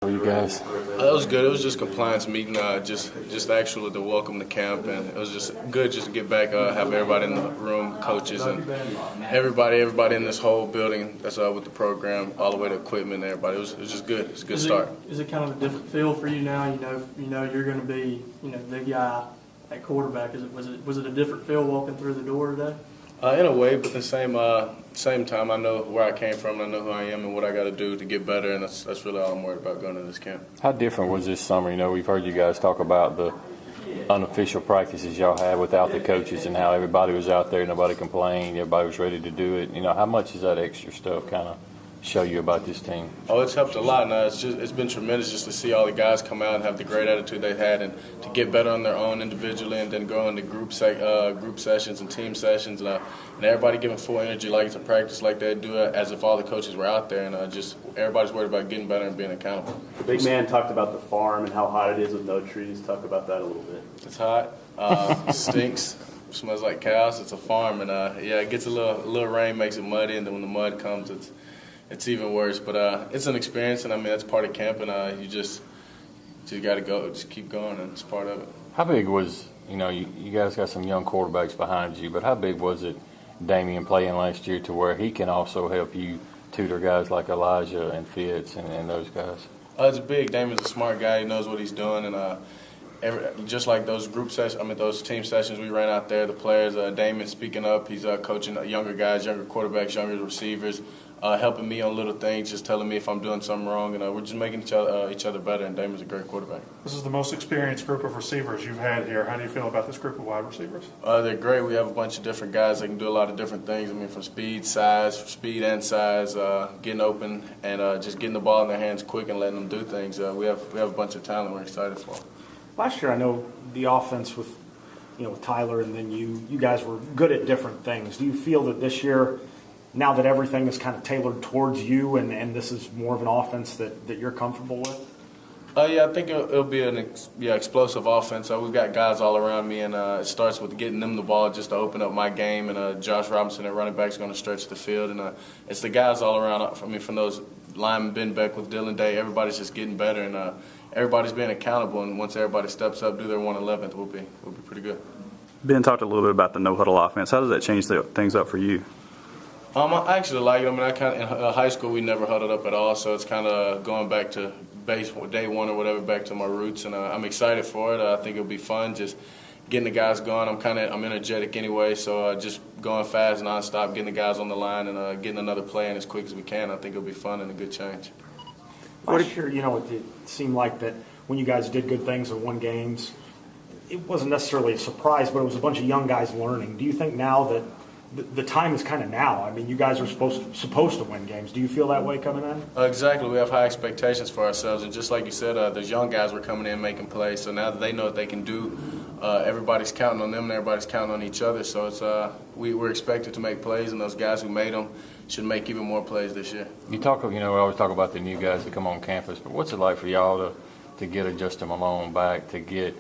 for you guys? That was good. It was just compliance meeting, just actually to welcome to camp, and it was just good just to get back, have everybody in the room, coaches, and everybody in this whole building that's with the program, all the way to equipment and everybody. It was just good. It's a good start. Is it kind of a different feel for you now? You know you're going to be the guy at quarterback. Was it a different feel walking through the door today? In a way, but at the same time, I know where I came from, and I know who I am and what I got to do to get better, and that's really all I'm worried about going to this camp. How different was this summer? We've heard you guys talk about the unofficial practices y'all had without the coaches and how everybody was out there, nobody complained, everybody was ready to do it. How much does that extra stuff kind of show you about this team? Oh, it's helped a lot. Now it's been tremendous just to see all the guys come out and have the great attitude they've had, and to get better on their own individually, and then go into group sessions and team sessions, and everybody giving full energy like it's a practice, like they do it as if all the coaches were out there, and just everybody's worried about getting better and being accountable. The big man talked about the farm and how hot it is with no trees. Talk about that a little bit. It's hot. It stinks. Smells like cows. It's a farm, and it gets a little rain, makes it muddy, and then when the mud comes, it's even worse, but it's an experience, and that's part of camp, and you just got to go, just keep going, and it's part of it. How big was, you guys got some young quarterbacks behind you, but how big was it, Damian playing last year, to where he can also help you tutor guys like Elijah and Fitz and those guys? It's big. Damian's a smart guy. He knows what he's doing, and just like those those team sessions we ran out there, the players, Damian speaking up, he's coaching younger guys, younger quarterbacks, younger receivers, helping me on little things, just telling me if I'm doing something wrong, and we're just making each other better, and Damian's a great quarterback. This is the most experienced group of receivers you've had here. How do you feel about this group of wide receivers? They're great. We have a bunch of different guys that can do a lot of different things. From speed and size, getting open, and just getting the ball in their hands quick and letting them do things. We have a bunch of talent we're excited for. Last year, I know the offense with Tyler, and then you guys were good at different things. Do you feel that this year, now that everything is kind of tailored towards you, and this is more of an offense that you're comfortable with? I think it'll be an explosive offense. We've got guys all around me, and it starts with getting them the ball just to open up my game. And Josh Robinson at running back is going to stretch the field, and it's the guys all around. From those linemen, Ben Beck with Dylan Day, everybody's just getting better, and everybody's being accountable. And once everybody steps up, do their 111th, we'll be pretty good. Ben talked a little bit about the no-huddle offense. How does that change things up for you? I actually like it. In high school we never huddled up at all, so it's kind of going back to day one or whatever, back to my roots, and I'm excited for it. I think it'll be fun, just getting the guys going. I'm energetic anyway, so just going fast, nonstop, getting the guys on the line, and getting another play in as quick as we can. I think it'll be fun and a good change. Last year, it seemed like that when you guys did good things and won games, it wasn't necessarily a surprise, but it was a bunch of young guys learning. Do you think now that the time is kind of now? You guys are supposed to win games. Do you feel that way coming in? Exactly. We have high expectations for ourselves, and just like you said, those young guys were coming in making plays. So now that they know what they can do, everybody's counting on them, and everybody's counting on each other. So it's we're expected to make plays, and those guys who made them should make even more plays this year. We always talk about the new guys that come on campus, but what's it like for y'all to get a Justin Malone back, to get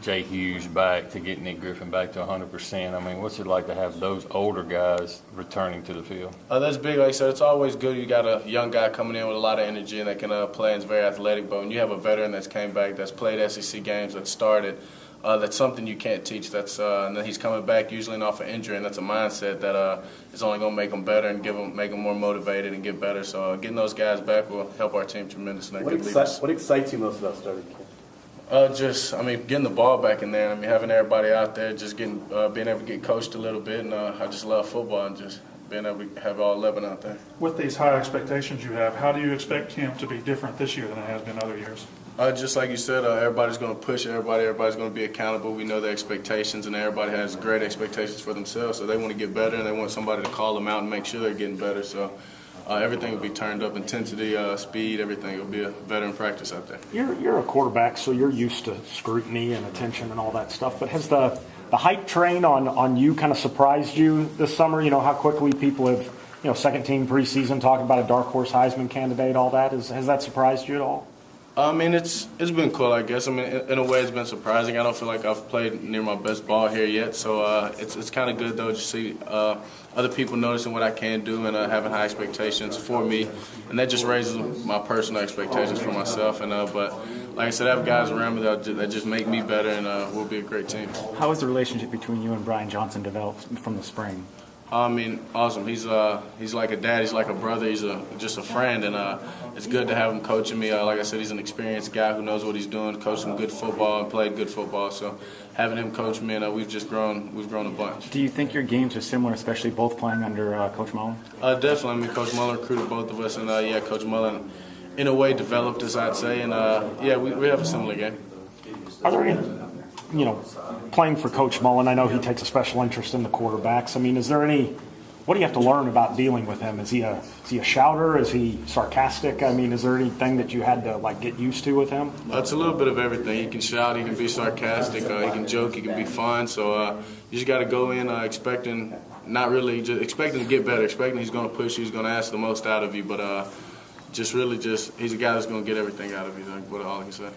Jay Hughes back, to get Nick Griffin back to 100%? What's it like to have those older guys returning to the field? That's big. Like I said, it's always good. You got a young guy coming in with a lot of energy and that can play and is very athletic. But when you have a veteran that's came back, that's played SEC games, that started, that's something you can't teach. And then he's coming back usually off an injury, and that's a mindset that is only going to make him better and make him more motivated and get better. So getting those guys back will help our team tremendously. What excites you most about starting camp? Getting the ball back in there. Having everybody out there, just being able to get coached a little bit, and I just love football and just being able to have all 11 out there. With these high expectations you have, how do you expect camp to be different this year than it has been other years? Just like you said, everybody's going to push everybody. Everybody's going to be accountable. We know their expectations, and everybody has great expectations for themselves. So they want to get better, and they want somebody to call them out and make sure they're getting better. So everything will be turned up, intensity, speed, everything. It will be a veteran practice out there. You're a quarterback, so you're used to scrutiny and attention and all that stuff. But has the hype train on you kind of surprised you this summer? How quickly people have, second team preseason talking about a dark horse Heisman candidate, all that. Has that surprised you at all? I mean, it's been cool, I guess. I mean, in a way, it's been surprising. I don't feel like I've played near my best ball here yet, so it's kind of good though to see other people noticing what I can do and having high expectations for me, and that just raises my personal expectations for myself. And but like I said, I have guys around me that just make me better, and we'll be a great team. How has the relationship between you and Brian Johnson developed from the spring? I mean, awesome. He's like a dad. He's like a brother. He's just a friend, and it's good to have him coaching me. Like I said, he's an experienced guy who knows what he's doing. Coached some good football and played good football. So having him coach me, and we've grown a bunch. Do you think your games are similar, especially both playing under Coach Mullen? Definitely. I mean, Coach Mullen recruited both of us, and yeah, Coach Mullen, in a way, developed us, I'd say, and yeah, we have a similar game. Are there any, playing for Coach Mullen, I know he takes a special interest in the quarterbacks. I mean, is there any, what do you have to learn about dealing with him? Is he a shouter? Is he sarcastic? I mean, is there anything that you had to get used to with him? It's a little bit of everything. He can shout, he can be sarcastic, he can joke, he can be fun. So you just got to go in expecting, not really, just expecting to get better, expecting he's going to push you, he's going to ask the most out of you, but he's a guy that's going to get everything out of you. That's all I can say.